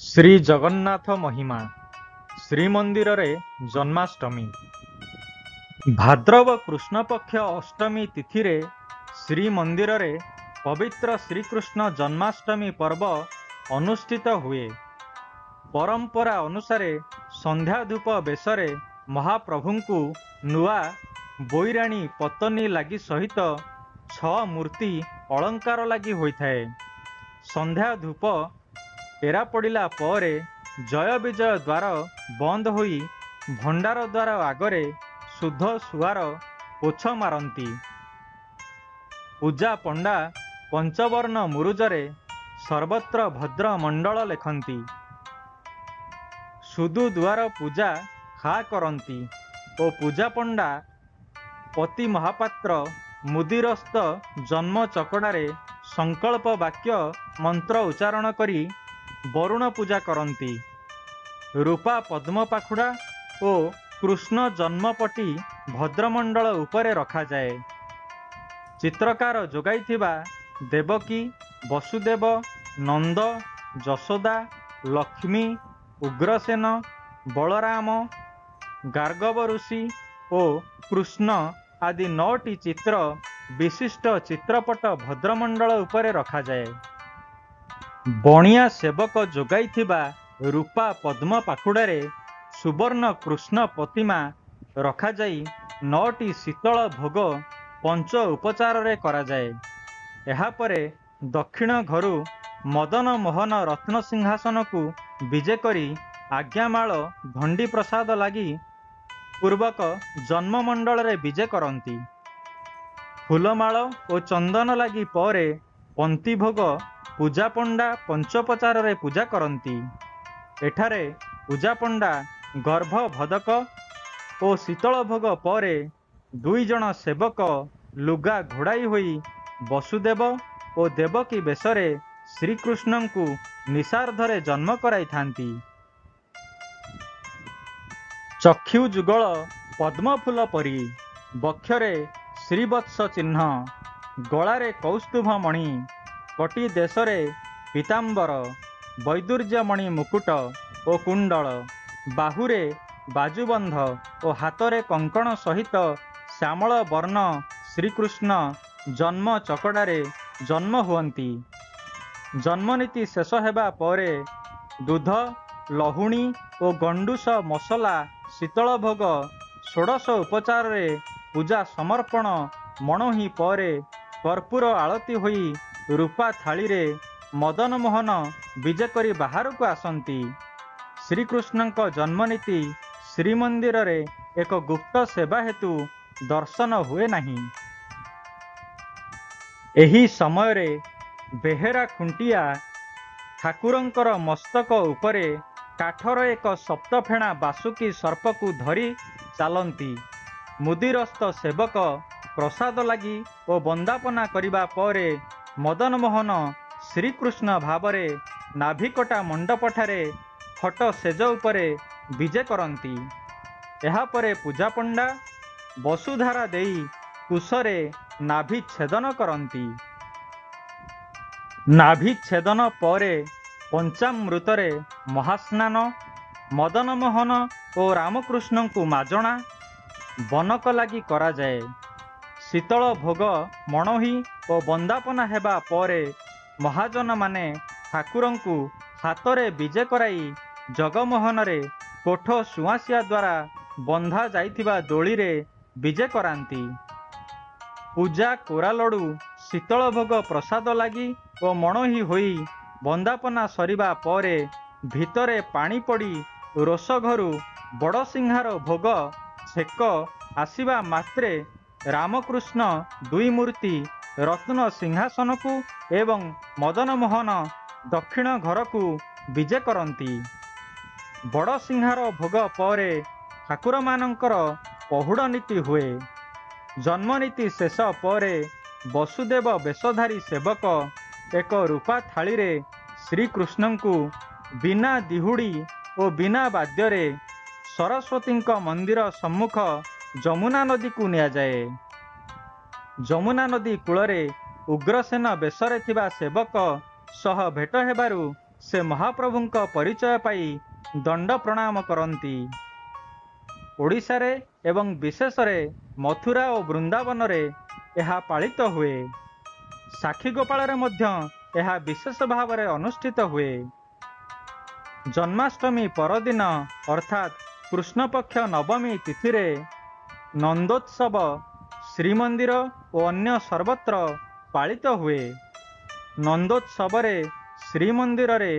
श्री जगन्नाथ महिमा श्रीमंदिर रे जन्माष्टमी भाद्रव कृष्ण पक्ष अष्टमी तिथि रे श्रीमंदिर रे पवित्र श्रीकृष्ण जन्माष्टमी पर्व अनुष्ठित हुए। परंपरा अनुसार संध्या धूप बेशरे महाप्रभुंकु नुआ बोईराणी पत्नी लगी सहित 6 मूर्ति अलंकार लगी होइथाए। संध्या धूप टेरा पड़िला परे जय विजय द्वार बंद होई भंडार द्वार आगरे शुद्ध सुआर पोछ मारती। पूजा पंडा पंचवर्ण मुरुजरे सर्वत्र भद्र मंडल लेखंती। सुदु द्वार पूजा खा करती ओ पूजा पंडा पति महापात्र मुदिरस्त जन्म चकड़ारे संकल्प वाक्य मंत्र उच्चारण करी वरुण पूजा करती। रूपा पद्म पाखुड़ा ओ कृष्ण जन्मपटी भद्रमंडल उपरे रखा जाए। चित्रकार जोगाइथिबा देवकी वसुदेव नंद जशोदा लक्ष्मी उग्रसेन बलराम गार्गव ऋषि ओ कृष्ण आदि 9टी चित्र विशिष्ट चित्रपट भद्रमंडल उपरे रखा जाए। बणिया सेवक जोगाइथिबा रूपा पद्म पाखुड़ारे सुवर्ण कृष्ण प्रतिमा रखा जाई 9टी शीतल भोग पंच उपचार रे करा जाए। एहा परे दक्षिण घरु मदन मोहन रत्न सिंहासन को विजे करी आज्ञामाल भंडी प्रसाद लगी पूर्वक जन्म मंडल रे विजे करती। फूलमाल और चंदन लगी परे पंक्ति भोग पूजा पंडा पंचोपचार रे पूजा करती। एठारे पूजा पंडा गर्भ भदक और शीतल भोग परे 2 जन सेवक लुगा घोड़ाई होई वसुदेव और देवकी बेशरे श्रीकृष्ण को निशार्धरे जन्म कराई थांती। चक्षु जुगल पद्म फूल परी बक्षरे श्रीवत्स चिन्ह गलारे कौस्तुभ मणि कटी देशरे पीतांबर वैदुर्यमणि मुकुट ओ कुंडल बाहुरे बाजुबंध और हाथरे कंकण सहित श्यामल वर्ण श्रीकृष्ण जन्म चकड़ारे जन्म हुअंती। जन्मनीति शेष हेबा परे दूध लहुणी और गंडूस मसला शीतल भोग 16 उपचार रे पूजा समर्पण मणोही परे कर्पूर आलती होई रूपा थाली रे मदन मोहन विजे करी बाहर को आसंती। श्रीकृष्ण जन्मनीति श्रीमंदिर रे एक गुप्त सेवा हेतु दर्शन हुए नहीं। एही समय रे बेहेरा खुंटिया ठाकुरंकर मस्तक उपरे काठर एक सप्तफेणा बासुकी सर्प को धरी चालती। मुदिरस्त सेवक प्रसाद लगी और वंदापना करिबा परे मदन मोहन श्रीकृष्ण भावरे नाभिकटा मंडपठारे फट सेज उपरे विजे करती। एहा परे पूजा पंडा वसुधारा देई कुशरे नाभि छेदन करती। नाभि छेदन परे पंचामृतरे महास्नान मदन मोहन और रामकृष्ण को माजणा बनक लगी करा जाए। शीतल भोग मणोही और वंदापना हेबा परे महाजन माने ठाकुरं को हाथरे विजे कराई जगमोहन रे कोठ सुआसिया द्वारा बंधा जाइथिबा दोली रे विजे करांती। पूजा कोरा लडू शीतल भोग प्रसाद लगी और मणोही होई वंदापना सरिबा परे भितरे पानी पड़ी रोष घरु बड़ सिंहार भोग छेक आसिबा मात्रे रामकृष्ण 2 मूर्ति रत्न सिंहासन को एवं मदन मोहन दक्षिण घर को विजे करती। बड़ सिंहार भोग परे ठाकुर मानकर पहुड़ नीति हुए। जन्मनीति शेष परे वसुदेव वेशधारी सेवक एक रूपा थाली रे श्रीकृष्ण को बिना दिहुड़ी और बिना वाद्यरे सरस्वती मंदिर सम्मुख जमुना नदी को निया जाए। जमुना नदी कूलरे उग्रसेन बेशरे थिबा सेवक सह भेट हेबारु ସେ ମହାପ୍ରଭୁଙ୍କ ପରିଚୟ ପାଇ ଦଣ୍ଡ ପ୍ରଣାମ କରନ୍ତି। ଓଡ଼ିଶାରେ ଏବଂ ବିଶେଷରେ ମଥୁରା ଓ ବୃନ୍ଦାବନରେ ଏହା ପାଳିତ ହୁଏ। ସାକ୍ଷୀଗୋପାଳରେ ମଧ୍ୟ ଏହା ବିଶେଷ ଭାବରେ ଅନୁଷ୍ଠିତ ହୁଏ। ଜନ୍ମାଷ୍ଟମୀ ପରଦିନ ଅର୍ଥାତ୍ କୃଷ୍ଣପକ୍ଷ ନବମୀ ତିଥିରେ ନନ୍ଦୋତ୍ସବ ଶ୍ରୀମନ୍ଦିର ଓ ଅନ୍ୟ ସର୍ବତ୍ର ପାଳିତ ହୁଏ। ନନ୍ଦୋତ୍ସବରେ ଶ୍ରୀମନ୍ଦିରରେ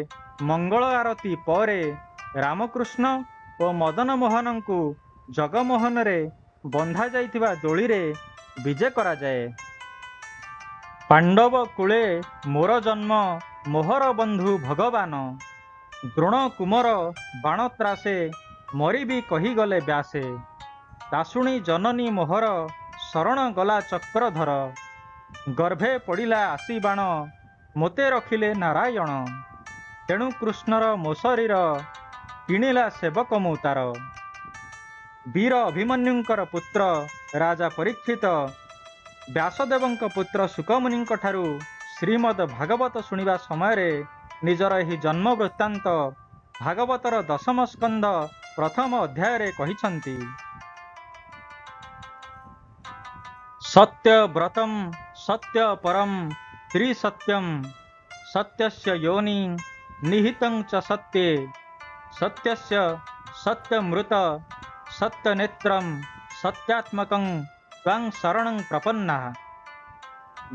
ମଙ୍ଗଳ ଆରତୀ ପରେ ରାମକୃଷ୍ଣ ଓ ମଦନମୋହନଙ୍କୁ ଜଗମୋହନରେ ବନ୍ଧା ଯାଇଥିବା ଦୋଳିରେ ବିଜେ କରାଯାଏ। ପାଣ୍ଡବ କୂଳେ ମୋର ଜନ୍ମ ମୋହର ବନ୍ଧୁ ଭଗବାନ, ଦ୍ରୋଣ କୁମର ବାଣ ତ୍ରାସେ ମରିବି କହିଗଲେ ବ୍ୟାସେ। ତାଶୁଣୀ ଜନନୀ ମୋହର ଶରଣ ଗଲା ଚକ୍ରଧର, ଗର୍ଭେ ପଡ଼ିଲା ଆସି ବାଣ ମୋତେ ରଖିଲେ ନାରାୟଣ। ତେଣୁ କୃଷ୍ଣର ମୋ ଶରୀର କିଣିଲା ସେବକ ମୁଁ ତାର। ବୀର ଅଭିମନ୍ୟୁଙ୍କର ପୁତ୍ର ରାଜା ପରୀକ୍ଷିତ ବ୍ୟାସଦେବଙ୍କ ପୁତ୍ର ଶୁକମୁନିଙ୍କଠାରୁ ଶ୍ରୀମଦ୍ ଭାଗବତ ଶୁଣିବା ସମୟରେ ନିଜର ଏହି ଜନ୍ମ ବୃତ୍ତାନ୍ତ ଭାଗବତର ଦଶମ ସ୍କନ୍ଧ ପ୍ରଥମ ଅଧ୍ୟାୟରେ କହିଛନ୍ତି। ସତ୍ୟବ୍ରତଂ ସତ୍ୟପରଂ ତ୍ରିସତ୍ୟଂ ସତ୍ୟସ୍ୟ ಯೋನಿ ନିହିତଂ ଚ ସତ୍ୟେ ସତ୍ୟସ୍ୟ ସତ୍ୟମୃତ ସତ୍ୟନେତ୍ରଂ ସତ୍ୟାତ୍ମକଂ ତ୍ୱାଂ ଶରଣଂ ପ୍ରପନ୍ନାଃ।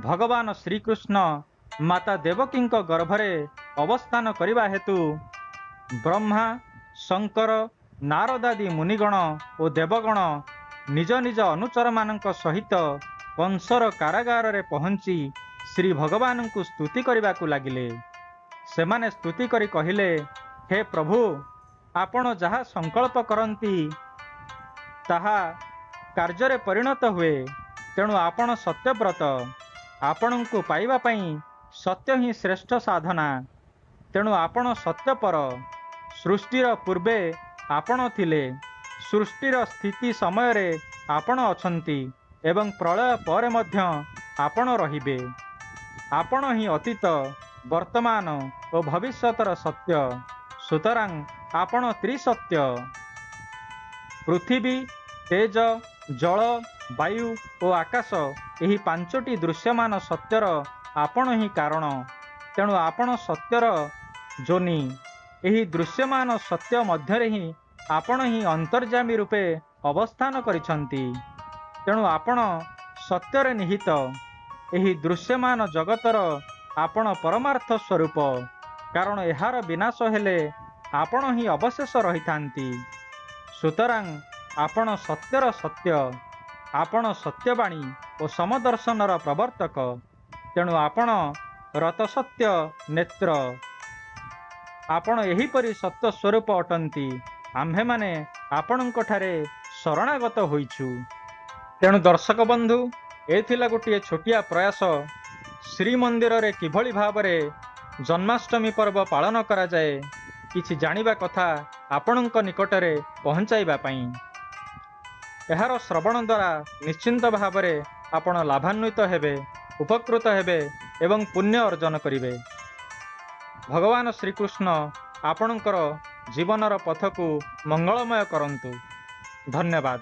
ଭଗବାନ ଶ୍ରୀକୃଷ୍ଣ ମାତା ଦେବକୀଙ୍କ ଗର୍ଭରେ ଅବସ୍ଥାନ କରିବା ହେତୁ ବ୍ରହ୍ମା, ଶଙ୍କର, ନାରଦାଦି ମୁନିଗଣ ଓ ଦେବଗଣ ନିଜ ନିଜ ଅନୁଚରମାନଙ୍କ ସହିତ କଂସର କାରାଗାରରେ ପହଞ୍ଚି ଶ୍ରୀ ଭଗବାନଙ୍କୁ ସ୍ତୁତି କରିବାକୁ ଲାଗିଲେ। ସେମାନେ ସ୍ତୁତି କରି କହିଲେ, ହେ ପ୍ରଭୁ, ଆପଣ ଯାହା ସଂକଳ୍ପ କରନ୍ତି ତାହା କାର୍ଯ୍ୟରେ ପରିଣତ ହୁଏ। ତେଣୁ ଆପଣ ସତ୍ୟବ୍ରତ। ଆପଣଙ୍କୁ ପାଇବା ପାଇଁ ସତ୍ୟ ହିଁ ଶ୍ରେଷ୍ଠ ସାଧନା। ତେଣୁ ଆପଣ ସତ୍ୟପର। ସୃଷ୍ଟିର ପୂର୍ବେ ଆପଣ ଥିଲେ, ସୃଷ୍ଟିର ସ୍ଥିତି ସମୟରେ ଆପଣ ଅଛନ୍ତି ଏବଂ ପ୍ରଳୟ ପରେ ମଧ୍ୟ ଆପଣ ରହିବେ। ଆପଣ ହିଁ ଅତୀତ, ବର୍ତ୍ତମାନ ଓ ଭବିଷ୍ୟତର ସତ୍ୟ। ସୁତରାଂ ଆପଣ ତ୍ରିସତ୍ୟ। ପୃଥିବୀ, ତେଜ, ଜଳ, ବାୟୁ ଓ ଆକାଶ ଏହି ପାଞ୍ଚଟି ଦୃଶ୍ୟମାନ ସତ୍ୟର ଆପଣ ହିଁ କାରଣ। ତେଣୁ ଆପଣ ସତ୍ୟର ଯୋନି। ଏହି ଦୃଶ୍ୟମାନ ସତ୍ୟ ମଧ୍ୟରେ ହିଁ ଆପଣ ହିଁ ଅନ୍ତର୍ଯ୍ୟାମୀ ରୂପେ ଅବସ୍ଥାନ କରିଛନ୍ତି। ତେଣୁ ଆପଣ ସତ୍ୟରେ ନିହିତ। ଏହି ଦୃଶ୍ୟମାନ ଜଗତର ଆପଣ ପରମାର୍ଥ ସ୍ୱରୂପ। କାରଣ ଏହାର ବିନାଶ ହେଲେ ଆପଣ ହିଁ ଅବଶେଷ ରହିଥାନ୍ତି। ସୁତରାଂ ଆପଣ ସତ୍ୟର ସତ୍ୟ। ଆପଣ ସତ୍ୟବାଣୀ ଓ ସମଦର୍ଶନର ପ୍ରବର୍ତ୍ତକ। ତେଣୁ ଆପଣ ରତସତ୍ୟ ନେତ୍ର। ଆପଣ ଏହିପରି ସତ୍ୟ ସ୍ୱରୂପ ଅଟନ୍ତି। ଆମ୍ଭେମାନେ ଆପଣଙ୍କଠାରେ ଶରଣାଗତ ହୋଇଛୁ। ତେଣୁ ଦର୍ଶକ ବନ୍ଧୁ, ଏ ଥିଲା ଗୋଟିଏ ଛୋଟିଆ ପ୍ରୟାସ ଶ୍ରୀମନ୍ଦିରରେ କିଭଳି ଭାବରେ ଜନ୍ମାଷ୍ଟମୀ ପର୍ବ ପାଳନ କରାଯାଏ କିଛି ଜାଣିବା କଥା ଆପଣଙ୍କ ନିକଟରେ ପହଞ୍ଚାଇବା ପାଇଁ। ଏହାର ଶ୍ରବଣ ଦ୍ୱାରା ନିଶ୍ଚିନ୍ତ ଭାବରେ ଆପଣ ଲାଭାନ୍ୱିତ ହେବେ, ଉପକୃତ ହେବେ ଏବଂ ପୁଣ୍ୟ ଅର୍ଜନ କରିବେ। ଭଗବାନ ଶ୍ରୀକୃଷ୍ଣ ଆପଣଙ୍କର ଜୀବନର ପଥକୁ ମଙ୍ଗଳମୟ କରନ୍ତୁ। ଧନ୍ୟବାଦ।